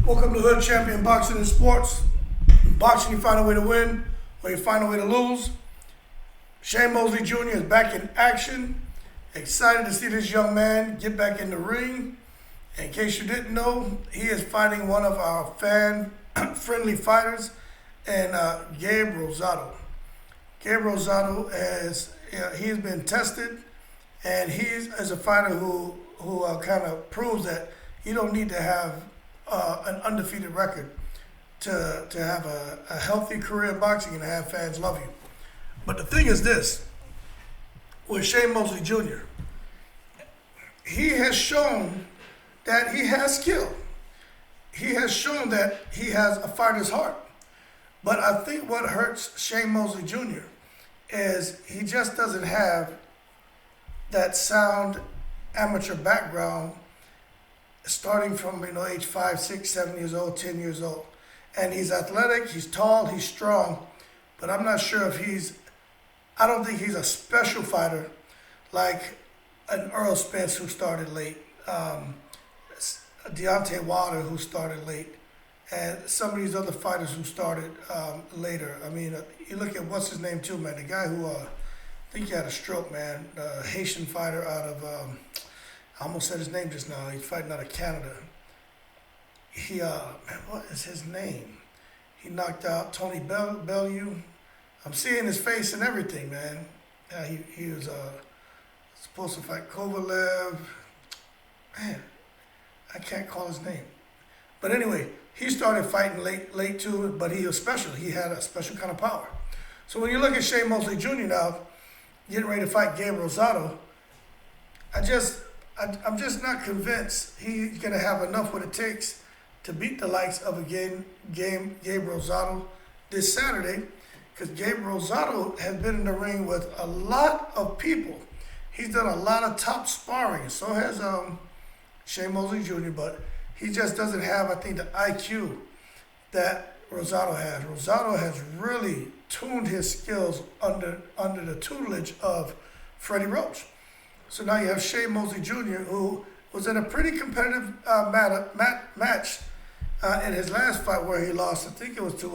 Welcome to Hood Champion Boxing and Sports. In boxing, you find a way to win, or you find a way to lose. Shane Mosley Jr. is back in action. Excited to see this young man get back in the ring. In case you didn't know, he is fighting one of our fan-friendly fighters, and Gabe Rosado. Gabe Rosado he's been tested, and he is a fighter who kind of proves that you don't need to have an undefeated record to have a healthy career in boxing and to have fans love you. But the thing is this, with Shane Mosley Jr., he has shown that he has skill. He has shown that he has a fighter's heart. But I think what hurts Shane Mosley Jr. is he just doesn't have that sound amateur background starting from age 5, 6, 7 years old, 10 years old. And he's athletic, he's tall, he's strong, but I'm not sure if I don't think he's a special fighter like an Earl Spence who started late, Deontay Wilder who started late, and some of these other fighters who started later. I mean, you look at what's his name too, man, the guy who I think he had a stroke, man, the Haitian fighter out of, I almost said his name just now, he's fighting out of Canada. Man, what is his name? He knocked out Tony Bellew. I'm seeing his face and everything, man. He was supposed to fight Kovalev. Man, I can't call his name. But anyway, he started fighting late too, but he was special. He had a special kind of power. So when you look at Shane Mosley Jr. now, getting ready to fight Gabe Rosado, I'm just not convinced he's going to have enough what it takes to beat the likes of Gabe Rosado this Saturday, because Gabe Rosado has been in the ring with a lot of people. He's done a lot of top sparring. So has Shane Mosley Jr., but he just doesn't have, I think, the IQ that Rosado has. Rosado has really tuned his skills under the tutelage of Freddie Roach. So now you have Shane Mosley Jr., who was in a pretty competitive match in his last fight where he lost. I think it was to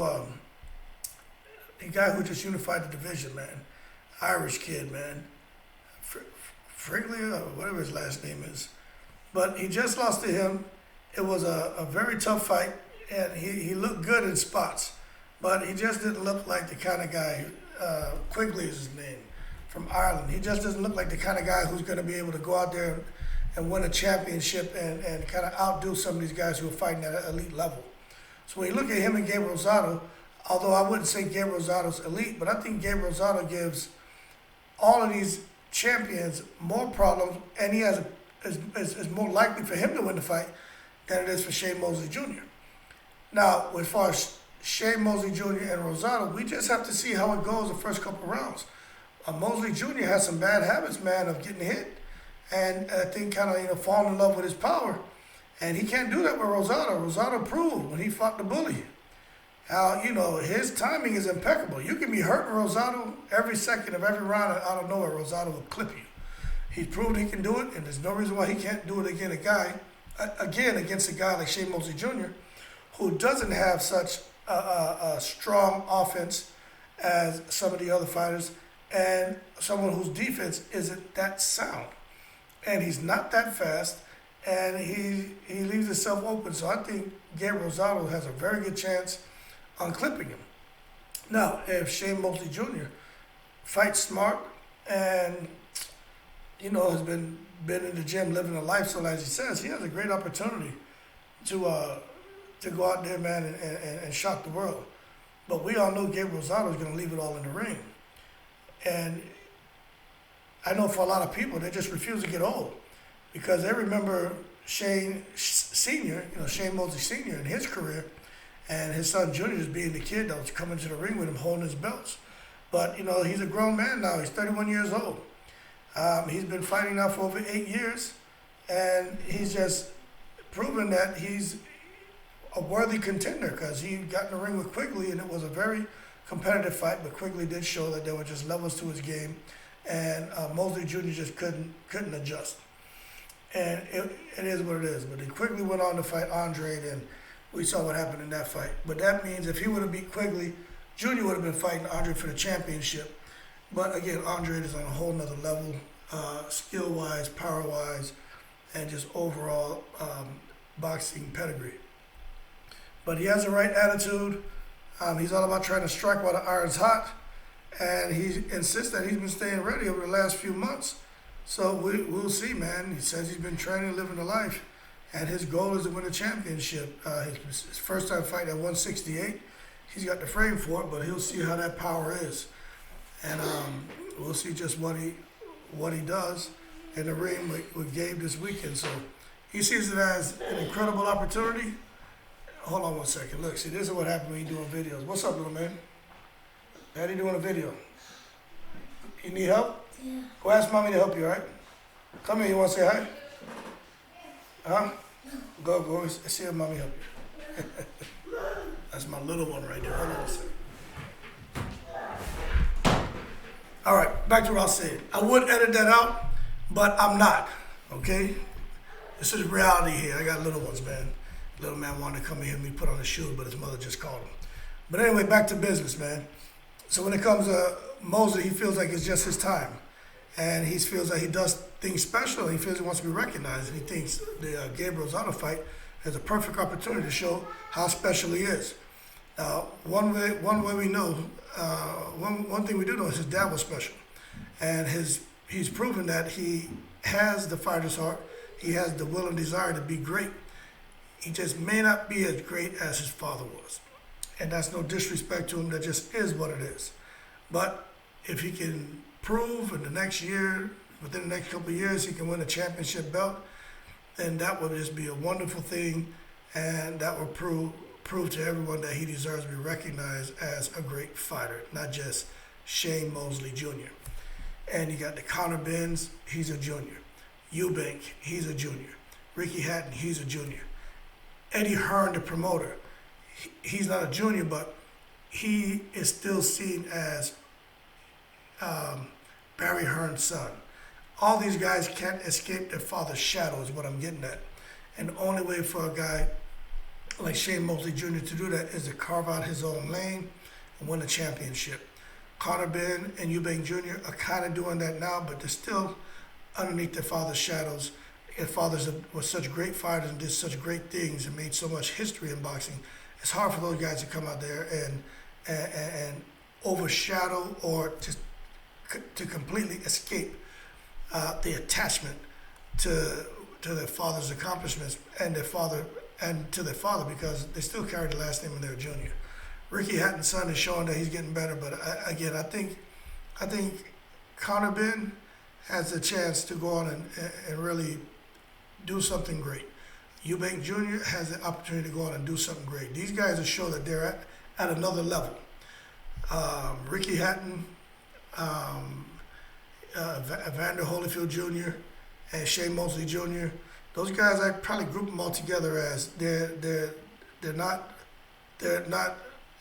the guy who just unified the division, man. Irish kid, man. Frigley, or whatever his last name is. But he just lost to him. It was a very tough fight, and he looked good in spots. But he just didn't look like the kind of guy, Quigley is his name, from Ireland. He just doesn't look like the kind of guy who's going to be able to go out there and win a championship and kind of outdo some of these guys who are fighting at an elite level. So when you look at him and Gabe Rosado, although I wouldn't say Gabe Rosado's elite, but I think Gabe Rosado gives all of these champions more problems, and he has is more likely for him to win the fight than it is for Shane Mosley Jr. Now, as far as Shane Mosley Jr. and Rosado, we just have to see how it goes the first couple rounds. Mosley Jr. has some bad habits, man, of getting hit, and I think kind of falling in love with his power, and he can't do that with Rosado. Rosado proved when he fought the bully how his timing is impeccable. You can be hurting Rosado every second of every round, and out of nowhere Rosado will clip you. He's proved he can do it, and there's no reason why he can't do it against a guy like Shane Mosley Jr., who doesn't have such a strong offense as some of the other fighters, and someone whose defense isn't that sound. And he's not that fast, and he leaves himself open. So I think Gabe Rosado has a very good chance on clipping him. Now, if Shane Mosley Jr. fights smart and has been in the gym living a lifestyle as he says, he has a great opportunity to go out there, man, and shock the world. But we all know Gabe Rosado is going to leave it all in the ring. And I know for a lot of people, they just refuse to get old because they remember Shane Sr., Shane Mosley Sr. in his career, and his son Junior just being the kid that was coming to the ring with him holding his belts. But, he's a grown man now. He's 31 years old. He's been fighting now for over 8 years, and he's just proven that he's a worthy contender because he got in the ring with Quigley, and it was a very competitive fight, but Quigley did show that there were just levels to his game, and Mosley Jr. just couldn't adjust. And it is what it is. But he quickly went on to fight Andre, and We saw what happened in that fight. But that means if he would have beat Quigley, Jr. would have been fighting Andre for the championship. But again, Andre is on a whole nother level, skill-wise, power-wise, and just overall boxing pedigree. But he has the right attitude. He's all about trying to strike while the iron's hot. And he insists that he's been staying ready over the last few months. So we'll see, man. He says he's been training, living the life. And his goal is to win a championship. His first time fighting at 168. He's got the frame for it, but he'll see how that power is. And we'll see just what he does in the ring with Gabe this weekend. So he sees it as an incredible opportunity. Hold on one second. Look, see, this is what happens when you're doing videos. What's up, little man? Daddy doing a video. You need help? Yeah. Go ask mommy to help you, all right? Come here, you want to say hi? Huh? Go see if mommy help you. That's my little one right there. Hold on a second. All right, back to what I was saying. I would edit that out, but I'm not, okay? This is reality here. I got little ones, man. Little man wanted to come and hear me put on a shoe, but his mother just called him. But anyway, back to business, man. So when it comes to Mosley, he feels like it's just his time. And he feels like he does things special. He feels he wants to be recognized. And he thinks the Gabe Rosado fight is a perfect opportunity to show how special he is. Now, one way we know, one thing we do know is his dad was special. And he's proven that he has the fighter's heart. He has the will and desire to be great. He just may not be as great as his father was. And that's no disrespect to him. That just is what it is. But if he can prove in the next year, within the next couple of years, he can win a championship belt, then that would just be a wonderful thing. And that would prove to everyone that he deserves to be recognized as a great fighter, not just Shane Mosley Jr. And you got the Conor Benz, he's a junior. Eubank, he's a junior. Ricky Hatton, he's a junior. Eddie Hearn, the promoter, he's not a junior, but he is still seen as Barry Hearn's son. All these guys can't escape their father's shadow is what I'm getting at. And the only way for a guy like Shane Mosley Jr. to do that is to carve out his own lane and win a championship. Conor Ben and Eubank Jr. are kind of doing that now, but they're still underneath their father's shadows. Their fathers were such great fighters and did such great things and made so much history in boxing. It's hard for those guys to come out there and overshadow or to completely escape the attachment to their father's accomplishments and to their father, because they still carry the last name when they're a junior. Ricky Hatton's son is showing that he's getting better, but I think Conor Ben has a chance to go on and really do something great. Eubank Jr. has the opportunity to go on and do something great. These guys will show that they're at another level. Ricky Hatton, Evander Holyfield Jr., and Shane Mosley Jr., those guys, I probably group them all together as they're not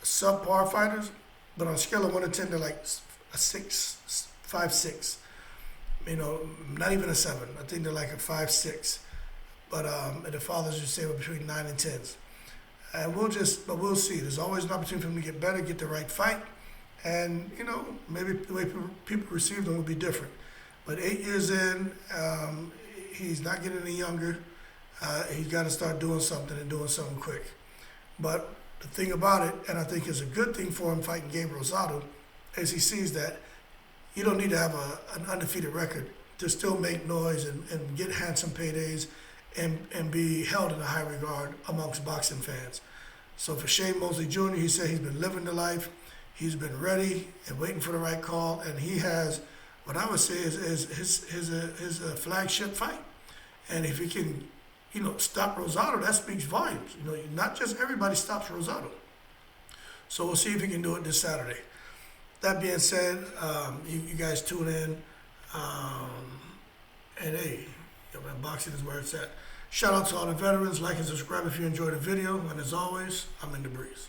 subpar fighters, but on a scale of 1 to 10, they're like a 6, 5, 6. You know, not even a 7. I think they're like a 5, 6. But the fathers just say we're between 9 and 10s. And we'll see. There's always an opportunity for them to get better, get the right fight, and you know, maybe the way people receive them will be different. But 8 years in, he's not getting any younger. He's got to start doing something and doing something quick. But the thing about it, and I think is a good thing for him fighting Gabe Rosado, is he sees that you don't need to have an undefeated record to still make noise and get handsome paydays and be held in a high regard amongst boxing fans. So for Shane Mosley Jr., he said he's been living the life. He's been ready and waiting for the right call, and he has what I would say is his flagship fight. And if he can, you know, stop Rosado, that speaks volumes. You know, not just everybody stops Rosado. So we'll see if he can do it this Saturday. That being said, you guys tune in, and hey, boxing is where it's at. Shout out to all the veterans. Like and subscribe if you enjoyed the video. And as always, I'm in the breeze.